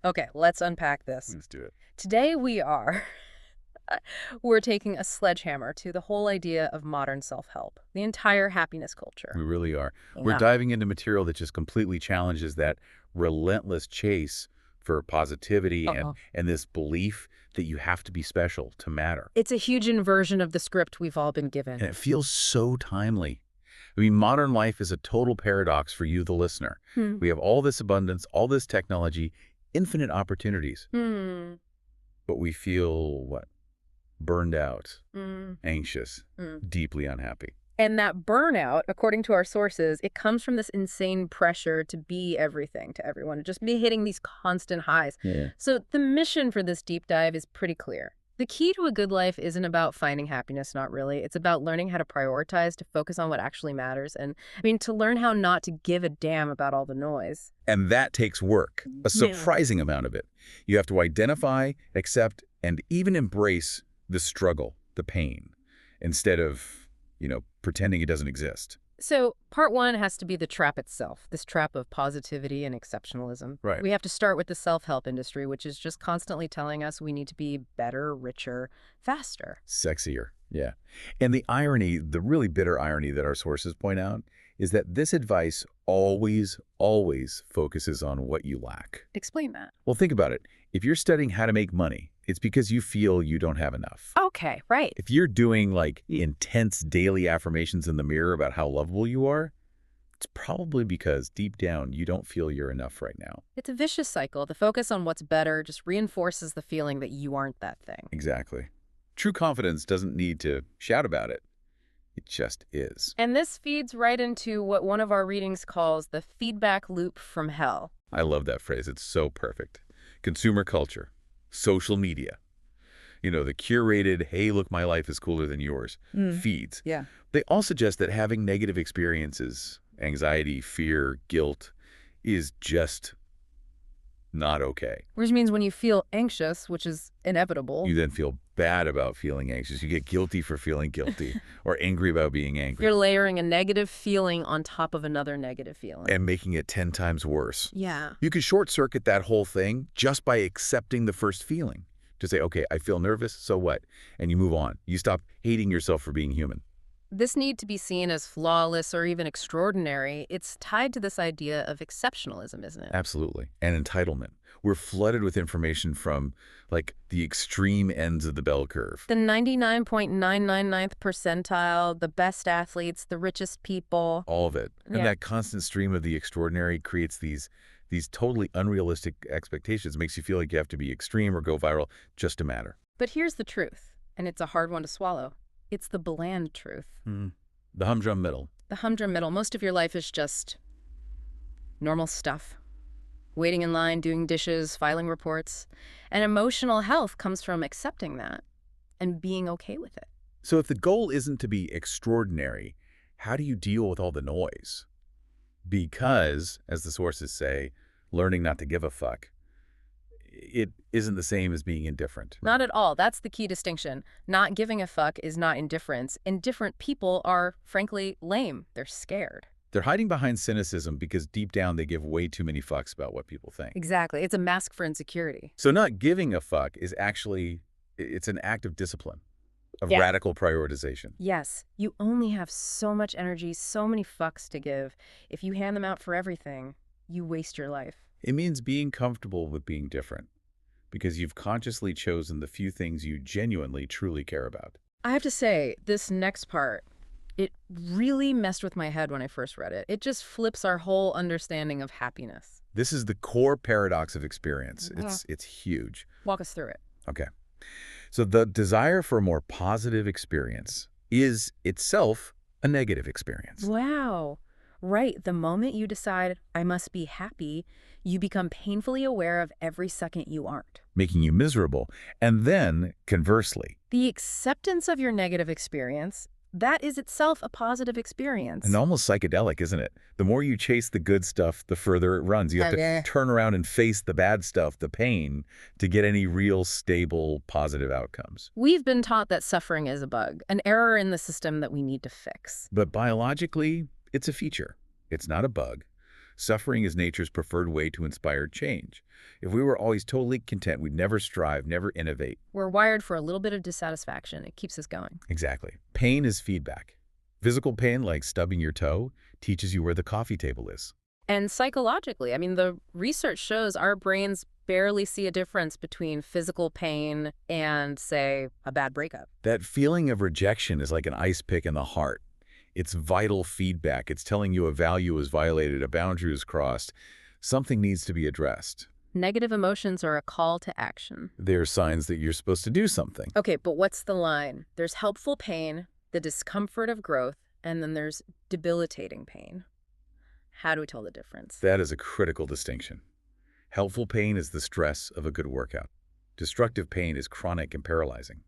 Okay, let's unpack this. Let's do it. Today we're taking a sledgehammer to the whole idea of modern self-help, the entire happiness culture. We really are. We're Yeah. diving into material that just completely challenges that relentless chase for positivity and, Uh-oh. and this belief that you have to be special to matter. It's a huge inversion of the script we've all been given. And it feels so timely. I mean, modern life is a total paradox for you, the listener. Hmm. We have all this abundance, all this technology, infinite opportunities, Hmm. but we feel, what? Burned out, Hmm. anxious, Hmm. deeply unhappy. And that burnout, according to our sources, it comes from this insane pressure to be everything to everyone, just be hitting these constant highs. Yeah. So the mission for this deep dive is pretty clear. The key to a good life isn't about finding happiness, not really. It's about learning how to prioritize, to focus on what actually matters, and, to learn how not to give a damn about all the noise. And that takes work, a Yeah. surprising amount of it. You have to identify, accept, and even embrace the struggle, the pain, instead of, pretending it doesn't exist. So part one has to be the trap itself, this trap of positivity and exceptionalism. Right. We have to start with the self-help industry, which is just constantly telling us we need to be better, richer, faster. Sexier, yeah. And the irony, the really bitter irony that our sources point out, is that this advice always, always focuses on what you lack. Explain that. Well, think about it. If you're studying how to make money, it's because you feel you don't have enough. Okay, right. If you're doing intense daily affirmations in the mirror about how lovable you are, it's probably because deep down you don't feel you're enough right now. It's a vicious cycle. The focus on what's better just reinforces the feeling that you aren't that thing. Exactly. True confidence doesn't need to shout about it. It just is. And this feeds right into what one of our readings calls the feedback loop from hell. I love that phrase. It's so perfect. Consumer culture, social media, the curated, hey, look, my life is cooler than yours, feeds. Yeah. They all suggest that having negative experiences, anxiety, fear, guilt, is just not okay. Which means when you feel anxious, which is inevitable. You then feel bad about feeling anxious. You get guilty for feeling guilty or angry about being angry. You're layering a negative feeling on top of another negative feeling. And making it 10 times worse. Yeah. You can short-circuit that whole thing just by accepting the first feeling. To say, okay, I feel nervous, so what? And you move on. You stop hating yourself for being human. This need to be seen as flawless or even extraordinary. It's tied to this idea of exceptionalism, isn't it? Absolutely. And entitlement. We're flooded with information from, the extreme ends of the bell curve. The 99.999th percentile, the best athletes, the richest people. All of it. And Yeah. that constant stream of the extraordinary creates these totally unrealistic expectations. Makes you feel like you have to be extreme or go viral just to matter. But here's the truth, and it's a hard one to swallow. It's the bland truth. The humdrum middle. The humdrum middle. Most of your life is just normal stuff. Waiting in line, doing dishes, filing reports. And emotional health comes from accepting that and being okay with it. So if the goal isn't to be extraordinary, how do you deal with all the noise? Because, as the sources say, learning not to give a fuck, it isn't the same as being indifferent. Not at all. That's the key distinction. Not giving a fuck is not indifference. Indifferent people are, frankly, lame. They're scared. They're hiding behind cynicism because deep down they give way too many fucks about what people think. Exactly. It's a mask for insecurity. So not giving a fuck is actually, it's an act of discipline, of Yeah. radical prioritization. Yes, you only have so much energy, so many fucks to give. If you hand them out for everything, you waste your life. It means being comfortable with being different because you've consciously chosen the few things you genuinely, truly care about. I have to say, this next part, it really messed with my head when I first read it. It just flips our whole understanding of happiness. This is the core paradox of experience. It's huge. Walk us through it. Okay. So the desire for a more positive experience is itself a negative experience. Wow. Right. The moment you decide, I must be happy, you become painfully aware of every second you aren't. Making you miserable. And then, conversely, The acceptance of your negative experience, that is itself a positive experience. and almost psychedelic, isn't it? The more you chase the good stuff, the further it runs. You have to turn around and face the bad stuff, the pain, to get any real, stable, positive outcomes. We've been taught that suffering is a bug, an error in the system that we need to fix. But biologically, it's a feature. It's not a bug. Suffering is nature's preferred way to inspire change. If we were always totally content, we'd never strive, never innovate. We're wired for a little bit of dissatisfaction. It keeps us going. Exactly. Pain is feedback. Physical pain, like stubbing your toe, teaches you where the coffee table is. And psychologically, I mean, the research shows our brains barely see a difference between physical pain and, say, a bad breakup. That feeling of rejection is like an ice pick in the heart. It's vital feedback. It's telling you a value is violated, a boundary is crossed. Something needs to be addressed. Negative emotions are a call to action. They're signs that you're supposed to do something. Okay, but what's the line? There's helpful pain, the discomfort of growth, and then there's debilitating pain. How do we tell the difference? That is a critical distinction. Helpful pain is the stress of a good workout. Destructive pain is chronic and paralyzing.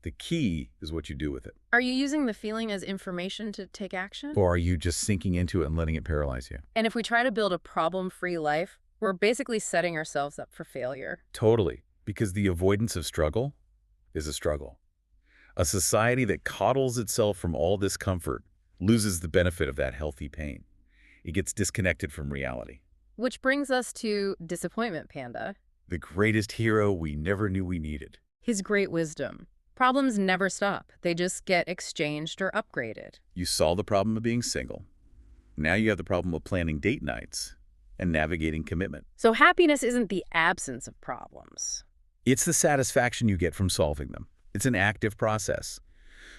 The key is what you do with it. Are you using the feeling as information to take action? Or are you just sinking into it and letting it paralyze you? And if we try to build a problem-free life, we're basically setting ourselves up for failure. Totally, because the avoidance of struggle is a struggle. A society that coddles itself from all discomfort loses the benefit of that healthy pain. It gets disconnected from reality. Which brings us to Disappointment Panda. The greatest hero we never knew we needed. His great wisdom. Problems never stop. They just get exchanged or upgraded. You solve the problem of being single. Now you have the problem of planning date nights and navigating commitment. So happiness isn't the absence of problems. It's the satisfaction you get from solving them. It's an active process.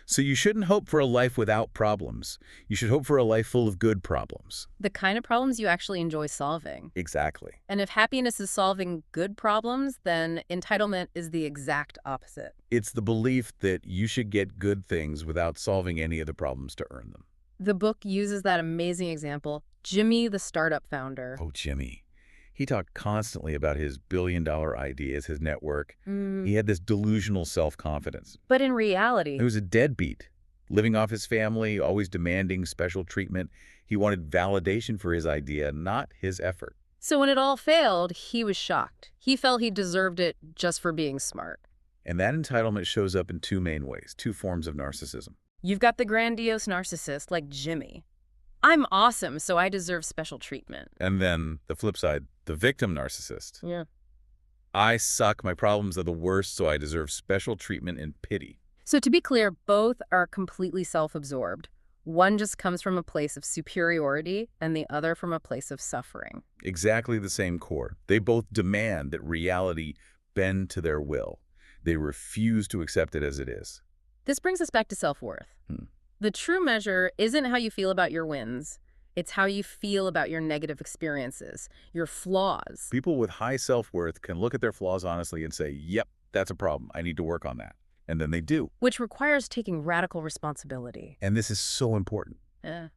So you shouldn't hope for a life without problems. You should hope for a life full of good problems. The kind of problems you actually enjoy solving. Exactly. And if happiness is solving good problems, then entitlement is the exact opposite. It's the belief that you should get good things without solving any of the problems to earn them. The book uses that amazing example, Jimmy, the startup founder. Oh, Jimmy. He talked constantly about his billion-dollar ideas, his network. He had this delusional self-confidence. But in reality, He was a deadbeat, living off his family, always demanding special treatment. He wanted validation for his idea, not his effort. so when it all failed, he was shocked. He felt he deserved it just for being smart. And that entitlement shows up in two main ways, two forms of narcissism. You've got the grandiose narcissist like Jimmy. I'm awesome, so I deserve special treatment. And then the flip side, the victim narcissist. Yeah. I suck, my problems are the worst, so I deserve special treatment and pity. So to be clear, both are completely self-absorbed. One just comes from a place of superiority and the other from a place of suffering. Exactly the same core. They both demand that reality bend to their will. They refuse to accept it as it is. This brings us back to self-worth. The true measure isn't how you feel about your wins. It's how you feel about your negative experiences, your flaws. People with high self-worth can look at their flaws honestly and say, yep, that's a problem. I need to work on that. And then they do. Which requires taking radical responsibility. And this is so important.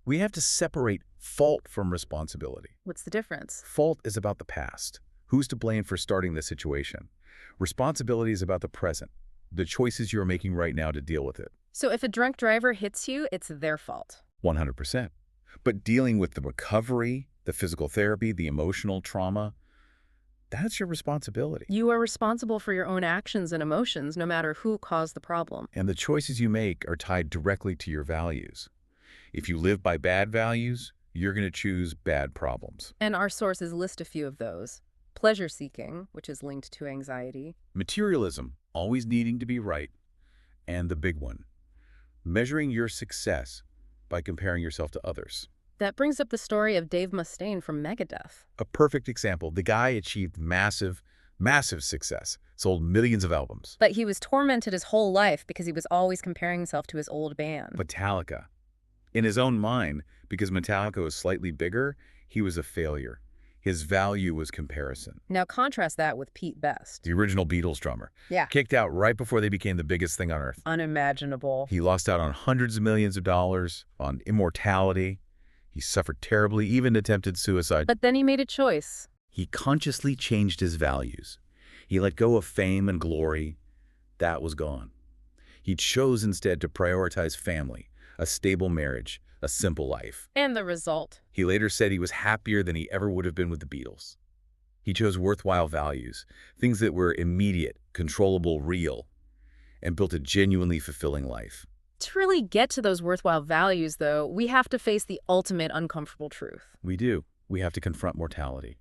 We have to separate fault from responsibility. What's the difference? Fault is about the past. Who's to blame for starting the situation? Responsibility is about the present, the choices you're making right now to deal with it. So if a drunk driver hits you, it's their fault. 100%. But dealing with the recovery, the physical therapy, the emotional trauma, that's your responsibility. You are responsible for your own actions and emotions, no matter who caused the problem. And the choices you make are tied directly to your values. If you live by bad values, you're going to choose bad problems. And our sources list a few of those. Pleasure-seeking, which is linked to anxiety. Materialism, always needing to be right. And the big one, measuring your success by comparing yourself to others. That brings up the story of Dave Mustaine from Megadeth. A perfect example. The guy achieved massive success, sold millions of albums. But he was tormented his whole life because he was always comparing himself to his old band. Metallica. In his own mind, because Metallica was slightly bigger, he was a failure. His value was comparison. Now contrast that with Pete Best. The original Beatles drummer. Yeah. Kicked out right before they became the biggest thing on earth. Unimaginable. He lost out on hundreds of millions of dollars, on immortality. He suffered terribly, even attempted suicide. But then he made a choice. He consciously changed his values. He let go of fame and glory. That was gone. He chose instead to prioritize family, a stable marriage, a simple life. And the result? He later said he was happier than he ever would have been with the Beatles. He chose worthwhile values, things that were immediate, controllable, real, and built a genuinely fulfilling life. To really get to those worthwhile values, though, we have to face the ultimate uncomfortable truth. We do. We have to confront mortality.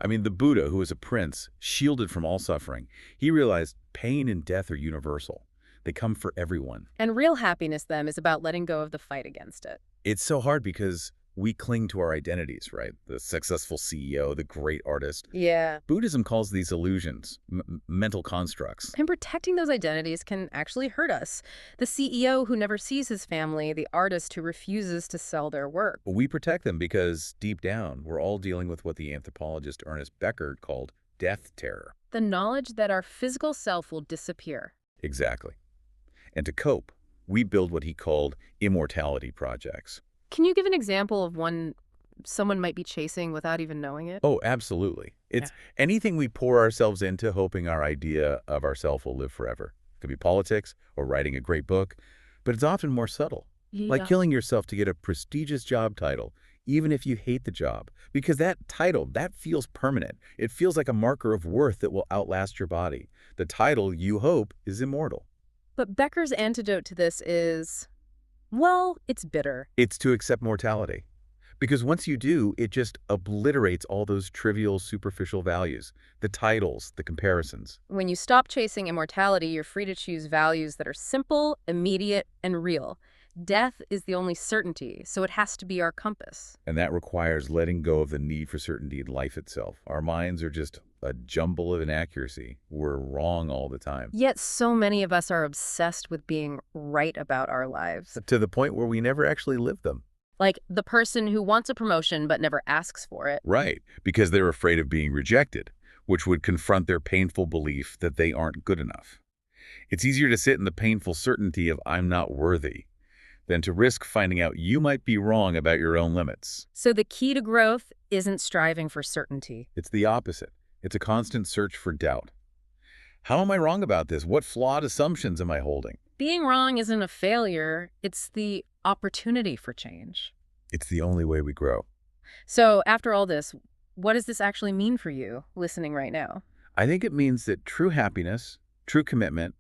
I mean, the Buddha, who was a prince, shielded from all suffering, he realized pain and death are universal. They come for everyone. And real happiness, then, is about letting go of the fight against it. It's so hard because we cling to our identities, right? The successful CEO, the great artist. Yeah. Buddhism calls these illusions, mental constructs. And protecting those identities can actually hurt us. The CEO who never sees his family, the artist who refuses to sell their work. We protect them because, deep down, we're all dealing with what the anthropologist Ernest Becker called death terror. The knowledge that our physical self will disappear. Exactly. And to cope, we build what he called immortality projects. Can you give an example of one someone might be chasing without even knowing it? Oh, absolutely. It's anything we pour ourselves into hoping our idea of ourself will live forever. It could be politics or writing a great book, but it's often more subtle. Like Yeah. killing yourself to get a prestigious job title, even if you hate the job. Because that title, that feels permanent. It feels like a marker of worth that will outlast your body. The title, you hope, is immortal. But Becker's antidote to this is, well, it's bitter. It's to accept mortality. Because once you do, it just obliterates all those trivial, superficial values, the titles, the comparisons. When you stop chasing immortality, you're free to choose values that are simple, immediate, and real. Death is the only certainty, so it has to be our compass. And that requires letting go of the need for certainty in life itself. Our minds are just a jumble of inaccuracy. We're wrong all the time. Yet so many of us are obsessed with being right about our lives. To the point where we never actually live them. Like the person who wants a promotion but never asks for it. Right, because they're afraid of being rejected, which would confront their painful belief that they aren't good enough. It's easier to sit in the painful certainty of I'm not worthy than to risk finding out you might be wrong about your own limits. So the key to growth isn't striving for certainty. It's the opposite. It's a constant search for doubt. How am I wrong about this? What flawed assumptions am I holding? Being wrong isn't a failure, it's the opportunity for change. It's the only way we grow. So after all this, what does this actually mean for you, listening right now? I think it means that true happiness, true commitment,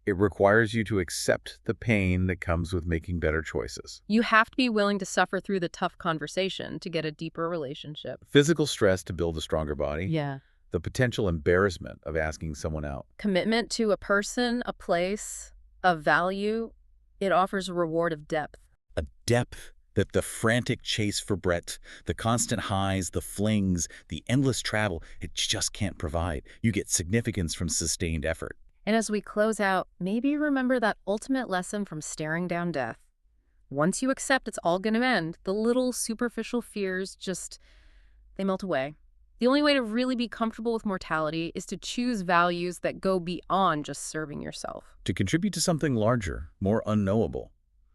it requires you to accept the pain that comes with making better choices. You have to be willing to suffer through the tough conversation to get a deeper relationship. Physical stress to build a stronger body. Yeah. The potential embarrassment of asking someone out. Commitment to a person, a place, a value, it offers a reward of depth. A depth that the frantic chase for breadth, the constant highs, the flings, the endless travel, it just can't provide. You get significance from sustained effort. And as we close out, maybe remember that ultimate lesson from staring down death. Once you accept it's all going to end, the little superficial fears they melt away. The only way to really be comfortable with mortality is to choose values that go beyond just serving yourself. To contribute to something larger, more unknowable.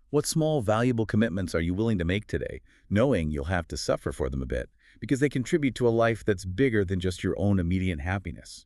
What small, valuable commitments are you willing to make today, knowing you'll have to suffer for them a bit, because they contribute to a life that's bigger than just your own immediate happiness?